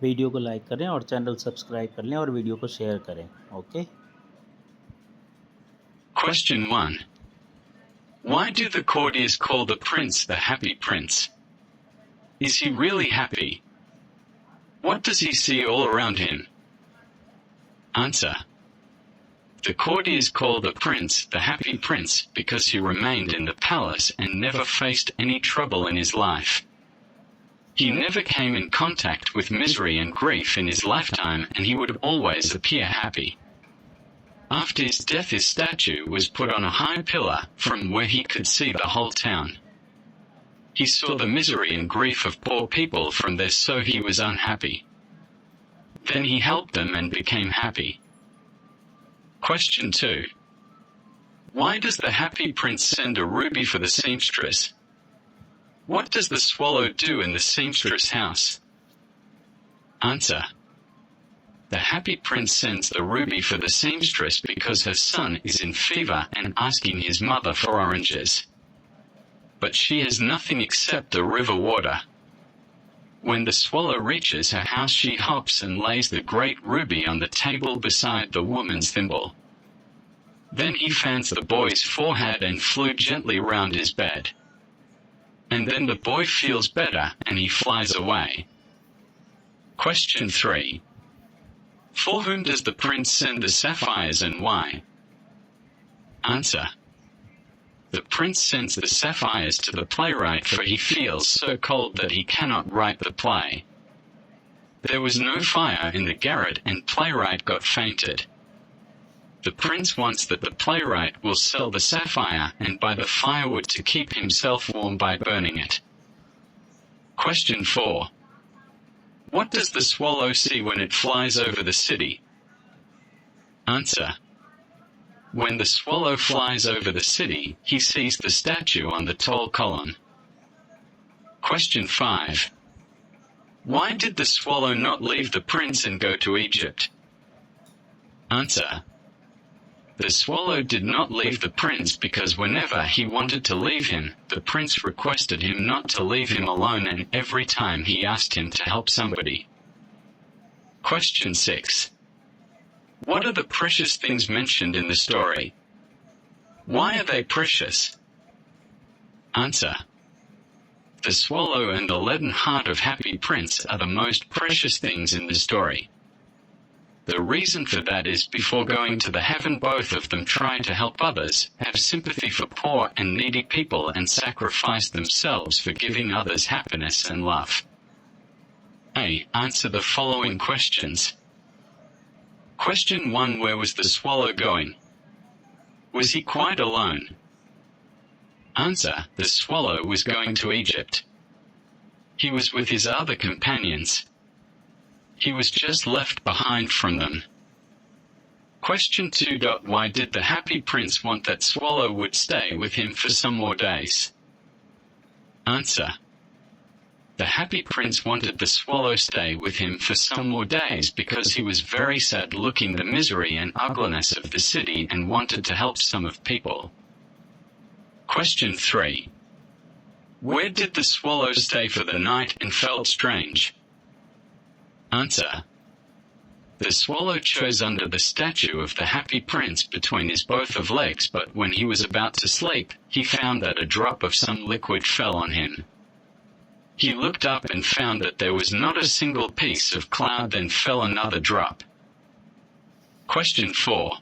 Video को like करें और चैनल सब्सक्राइब कर लें और वीडियो को शेयर करें। Okay. Question 1. Why do the courtiers call the prince the Happy Prince? Is he really happy? What does he see all around him? Answer. The courtiers call the prince the Happy Prince because he remained in the palace and never faced any trouble in his life. He never came in contact with misery and grief in his lifetime, and he would always appear happy. After his death, his statue was put on a high pillar, from where he could see the whole town. He saw the misery and grief of poor people from there, so he was unhappy. Then he helped them and became happy. Question 2. Why does the Happy Prince send a ruby for the seamstress? What does the swallow do in the seamstress' house? Answer. The Happy Prince sends the ruby for the seamstress because her son is in fever and asking his mother for oranges. But she has nothing except the river water. When the swallow reaches her house, she hops and lays the great ruby on the table beside the woman's thimble. Then he fans the boy's forehead and flew gently round his bed. And then the boy feels better and he flies away. Question 3. For whom does the prince send the sapphires and why? Answer. The prince sends the sapphires to the playwright, for he feels so cold that he cannot write the play. There was no fire in the garret and playwright got fainted. The prince wants that the playwright will sell the sapphire and buy the firewood to keep himself warm by burning it. Question 4. What does the swallow see when it flies over the city? Answer. When the swallow flies over the city, he sees the statue on the tall column. Question 5. Why did the swallow not leave the prince and go to Egypt? Answer. The swallow did not leave the prince because whenever he wanted to leave him, the prince requested him not to leave him alone, and every time he asked him to help somebody. Question 6. What are the precious things mentioned in the story? Why are they precious? Answer. The swallow and the leaden heart of Happy Prince are the most precious things in the story. The reason for that is before going to the heaven, both of them try to help others, have sympathy for poor and needy people, and sacrifice themselves for giving others happiness and love. A. Answer the following questions. Question 1. Where was the swallow going? Was he quite alone? Answer. The swallow was going to Egypt. He was with his other companions. He was just left behind from them. Question 2. Why did the Happy Prince want that swallow would stay with him for some more days? Answer. The Happy Prince wanted the swallow stay with him for some more days because he was very sad looking the misery and ugliness of the city and wanted to help some of people. Question 3. Where did the swallow stay for the night and felt strange? Answer. The swallow chose under the statue of the Happy Prince between his both of legs, but when he was about to sleep, he found that a drop of some liquid fell on him. He looked up and found that there was not a single piece of cloud, then fell another drop. Question 4.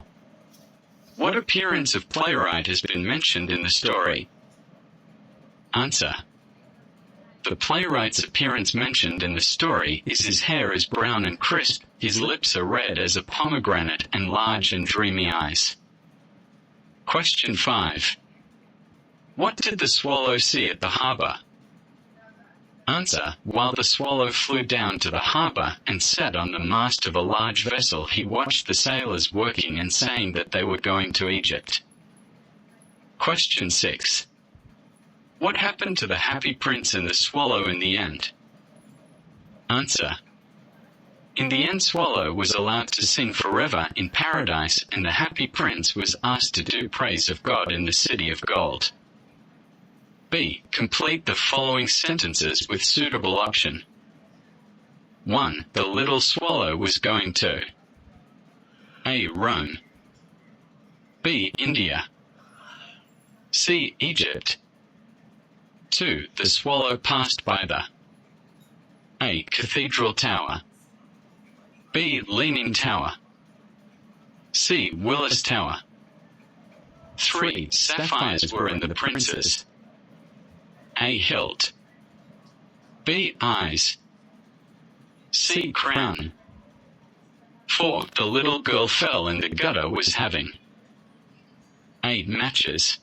What appearance of playwright has been mentioned in the story? Answer. The playwright's appearance mentioned in the story is his hair is brown and crisp, his lips are red as a pomegranate, and large and dreamy eyes. Question 5. What did the swallow see at the harbor? Answer. While the swallow flew down to the harbor and sat on the mast of a large vessel, he watched the sailors working and saying that they were going to Egypt. Question 6. What happened to the Happy Prince and the swallow in the end? Answer. In the end, swallow was allowed to sing forever in paradise, and the Happy Prince was asked to do praise of God in the city of gold. B. Complete the following sentences with suitable option. 1. The little swallow was going to A. Rome, B. India, C. Egypt. 2. The swallow passed by the A. Cathedral Tower, B. Leaning Tower, C. Willis Tower. 3. Sapphires were in the princess A. hilt, B. eyes, C. crown. 4. The little girl fell in the gutter was having A. matches,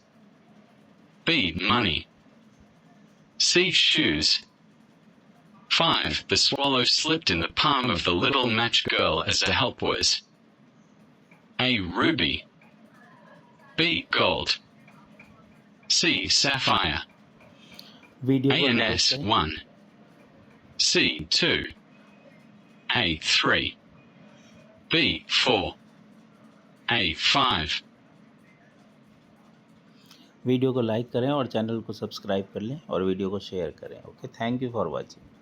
B. money, C. shoes. 5. The swallow slipped in the palm of the little match girl as a help was A. ruby, B. gold, C. sapphire. Video A को and like S करें 1, C 2, A 3, B 4, A 5. Video को like करें और channel को subscribe कर लें और video को शेयर करें। Okay, thank you for watching.